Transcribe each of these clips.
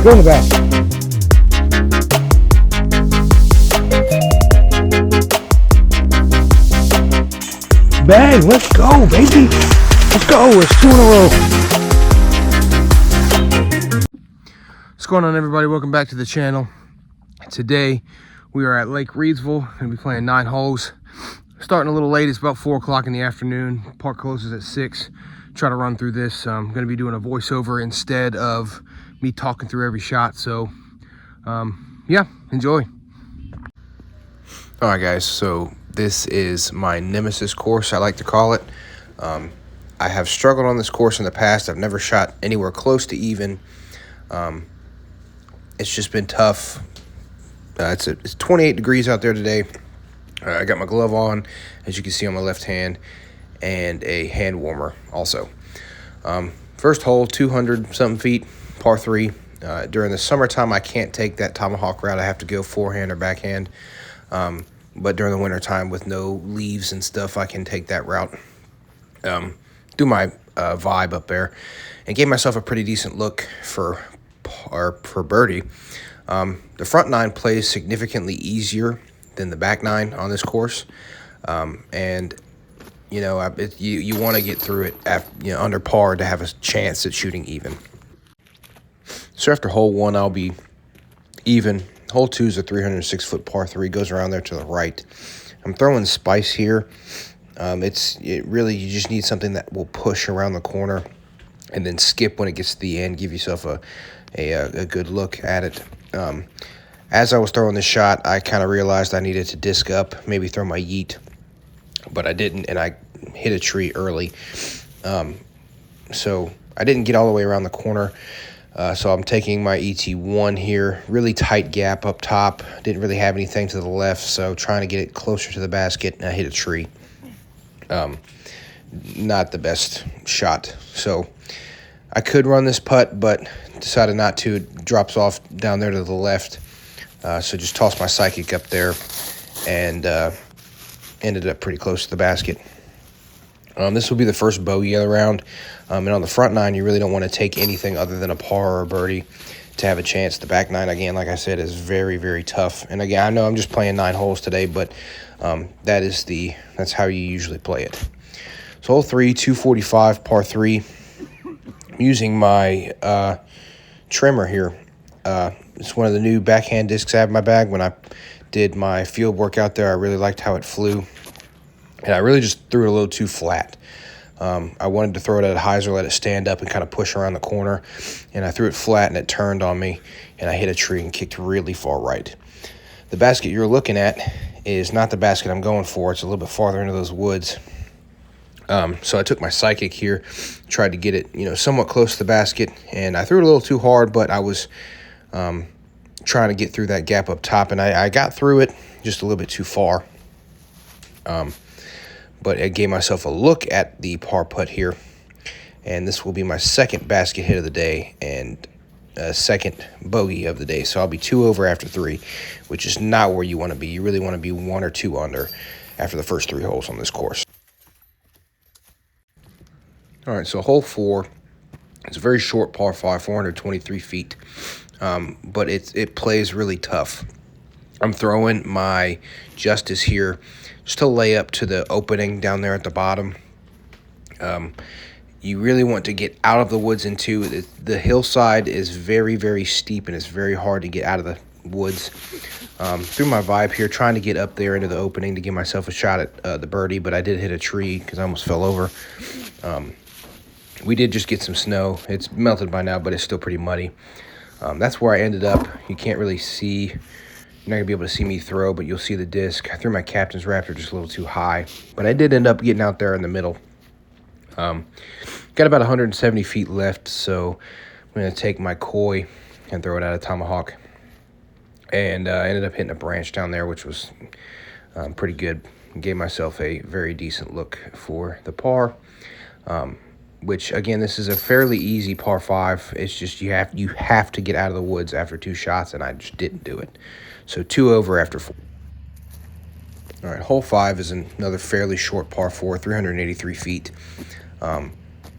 Go in the back. Bang, let's go, baby. Let's go, it's 2 in a row. What's going on, everybody? Welcome back to the channel. Today, we are at Lake Reidsville. Gonna be playing 9 holes. Starting a little late, it's about 4 o'clock in the afternoon. Park closes at 6. Try to run through this. I'm gonna be doing a voiceover instead of me talking through every shot. So, yeah, enjoy. All right, guys, so this is my nemesis course, I like to call it. I have struggled on this course in the past. I've never shot anywhere close to even. It's just been tough. It's 28 degrees out there today. I got my glove on, as you can see on my left hand, and a hand warmer also. First hole, 200-something feet, par 3. During the summertime, I can't take that tomahawk route. I have to go forehand or backhand. But during the wintertime, with no leaves and stuff, I can take that route. Do my vibe up there, and gave myself a pretty decent look for birdie. The front 9 plays significantly easier than the back 9 on this course, and you know, you want to get through it under par to have a chance at shooting even. So after hole 1, I'll be even. Hole 2 is a 306-foot par 3, goes around there to the right. I'm throwing spice here. You just need something that will push around the corner and then skip when it gets to the end. Give yourself a good look at it. As I was throwing this shot, I kind of realized I needed to disc up, maybe throw my yeet, but I didn't, and I hit a tree early. So I didn't get all the way around the corner. So I'm taking my ET1 here, really tight gap up top. Didn't really have anything to the left, so trying to get it closer to the basket, and I hit a tree. Not the best shot. So I could run this putt, but decided not to. It drops off down there to the left. So just tossed my psychic up there and ended up pretty close to the basket. This will be the first bogey of the round. And on the front 9, you really don't want to take anything other than a par or a birdie to have a chance. The back 9, again, like I said, is very, very tough. And again, I know I'm just playing 9 holes today, but that's how you usually play it. So hole 3, 245, par 3. I'm using my trimmer here. It's one of the new backhand discs I have in my bag. When I did my field work out there, I really liked how it flew. And I really just threw it a little too flat. I wanted to throw it at a hyzer, let it stand up and kind of push around the corner. And I threw it flat, and it turned on me, and I hit a tree and kicked really far right. The basket you're looking at is not the basket I'm going for. It's a little bit farther into those woods. So I took my psychic here, tried to get it, somewhat close to the basket, and I threw it a little too hard, but I was trying to get through that gap up top, and I got through it just a little bit too far. But I gave myself a look at the par putt here, and this will be my second basket hit of the day and second bogey of the day. So I'll be 2 over after 3, which is not where you want to be. You really want to be 1 or 2 under after the first 3 holes on this course. All right, so hole 4, it's a very short par 5, 423 feet, but it plays really tough. I'm throwing my Justice here just to lay up to the opening down there at the bottom. You really want to get out of the woods into the hillside is very, very steep, and it's very hard to get out of the woods. Through my vibe here, trying to get up there into the opening to give myself a shot at the birdie, but I did hit a tree because I almost fell over. We did just get some snow. It's melted by now, but it's still pretty muddy. That's where I ended up. You can't really see. You're not going to be able to see me throw, but you'll see the disc. I threw my Captain's Raptor just a little too high, but I did end up getting out there in the middle. Got about 170 feet left, so I'm going to take my koi and throw it at a tomahawk. And I ended up hitting a branch down there, which was pretty good. Gave myself a very decent look for the par. Which, again, this is a fairly easy par 5. It's just you have to get out of the woods after 2 shots, and I just didn't do it. So 2 over after 4. All right, hole 5 is another fairly short par 4, 383 feet.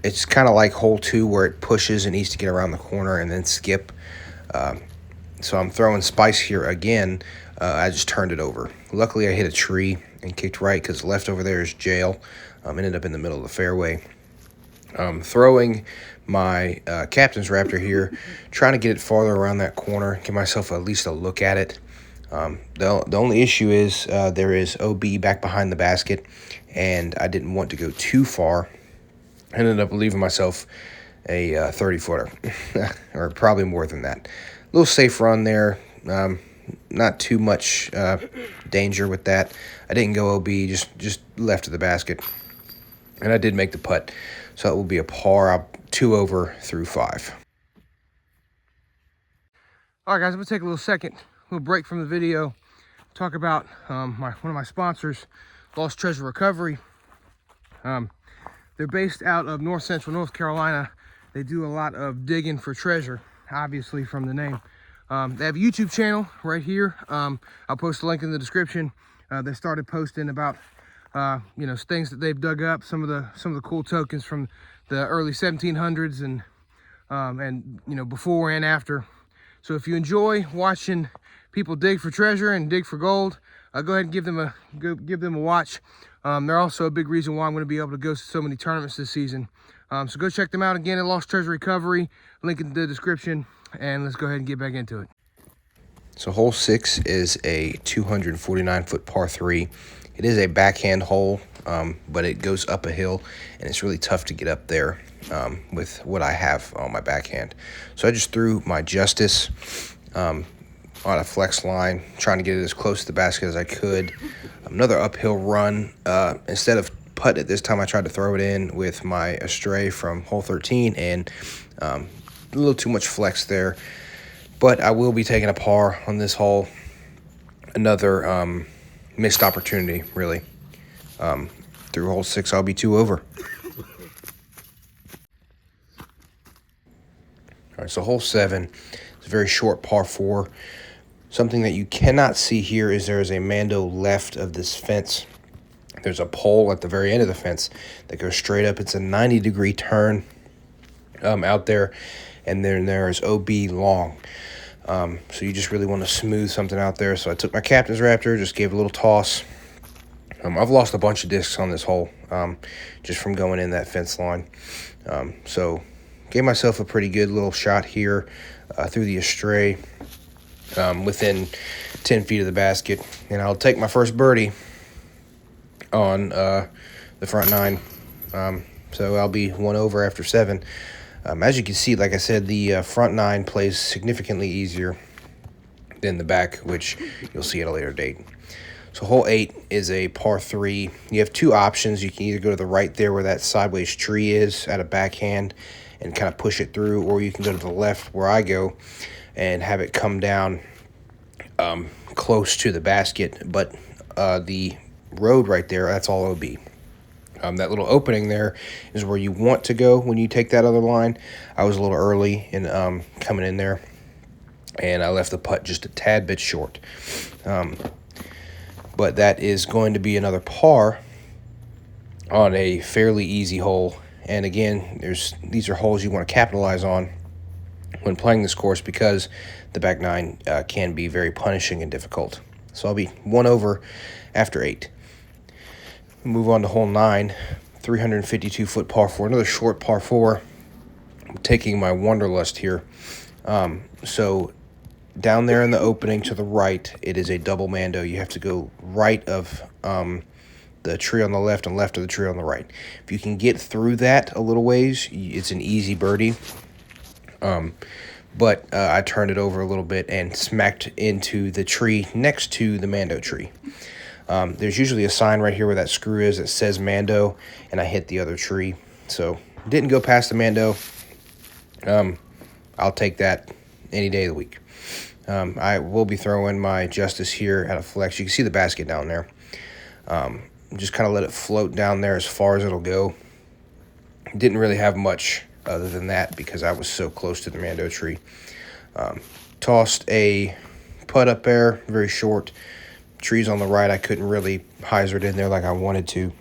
It's kind of like hole 2 where it pushes and needs to get around the corner and then skip. So I'm throwing spice here again. I just turned it over. Luckily, I hit a tree and kicked right because left over there is jail. Ended up in the middle of the fairway. Throwing my Captain's Raptor here, trying to get it farther around that corner, give myself at least a look at it. The only issue is there is OB back behind the basket, and I didn't want to go too far. I ended up leaving myself a 30-footer, or probably more than that. A little safe run there. Not too much danger with that. I didn't go OB, just left of the basket. And I did make the putt. So it will be a par, 2 over through 5. All right, guys, I'm going to take a little break from the video, talk about one of my sponsors, Lost Treasure Recovery. They're based out of North Central North Carolina. They do a lot of digging for treasure, obviously from the name. They have a YouTube channel right here. I'll post a link in the description. They started posting about things that they've dug up, some of the cool tokens from the early 1700s and before and after. So if you enjoy watching people dig for treasure and dig for gold, go ahead and give them a watch. They're also a big reason why I'm going to be able to go to so many tournaments this season. So go check them out again at Lost Treasure Recovery. Link in the description, and let's go ahead and get back into it. So hole 6 is a 249-foot par 3. It is a backhand hole, but it goes up a hill, and it's really tough to get up there with what I have on my backhand. So I just threw my Justice on a flex line, trying to get it as close to the basket as I could. Another uphill run. Instead of putting it this time, I tried to throw it in with my Astray from hole 13, and a little too much flex there. But I will be taking a par on this hole. Another missed opportunity, really. Through hole 6, I'll be 2 over. All right, so hole 7 is a very short par 4. Something that you cannot see here is there is a Mando left of this fence. There's a pole at the very end of the fence that goes straight up. It's a 90-degree turn out there, and then there is OB long. So you just really want to smooth something out there. So I took my Captain's Raptor, just gave it a little toss. I've lost a bunch of discs on this hole just from going in that fence line. So gave myself a pretty good little shot here through the Astray within 10 feet of the basket. And I'll take my first birdie on the front 9. So I'll be 1 over after 7. As you can see, like I said, the front 9 plays significantly easier than the back, which you'll see at a later date. So hole 8 is a par 3. You have 2 options. You can either go to the right there where that sideways tree is at a backhand and kind of push it through, or you can go to the left where I go and have it come down close to the basket. But the road right there, that's all OB. That little opening there is where you want to go when you take that other line. I was a little early in coming in there, and I left the putt just a tad bit short. But that is going to be another par on a fairly easy hole. And again, these are holes you want to capitalize on when playing this course because the back 9 can be very punishing and difficult. So I'll be 1 over after 8. Move on to hole 9, 352-foot par 4, another short par 4. I'm taking my Wanderlust here. So down there in the opening to the right, it is a double Mando. You have to go right of the tree on the left and left of the tree on the right. If you can get through that a little ways, it's an easy birdie. But I turned it over a little bit and smacked into the tree next to the Mando tree. There's usually a sign right here where that screw is that says Mando, and I hit the other tree. So didn't go past the Mando. I'll take that any day of the week. I will be throwing my Justice here at a flex. You can see the basket down there. Just kind of let it float down there as far as it'll go. Didn't really have much other than that because I was so close to the Mando tree. Tossed a putt up there, very short. Trees on the right, I couldn't really hyzer it in there like I wanted to.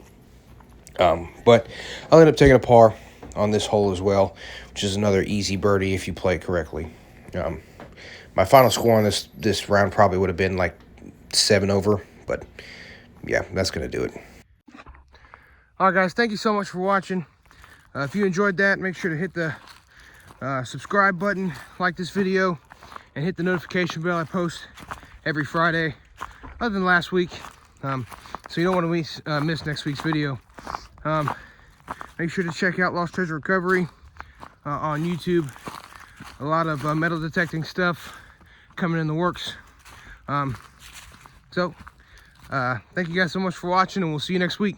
But I'll end up taking a par on this hole as well, which is another easy birdie if you play it correctly. My final score on this round probably would have been like 7 over, but yeah, that's going to do it. All right, guys, thank you so much for watching. If you enjoyed that, make sure to hit the subscribe button, like this video, and hit the notification bell. I post every Friday, other than last week, so you don't want to miss next week's video. Make sure to check out Lost Treasure Recovery on YouTube. A lot of metal detecting stuff coming in the works. Thank you guys so much for watching, and we'll see you next week.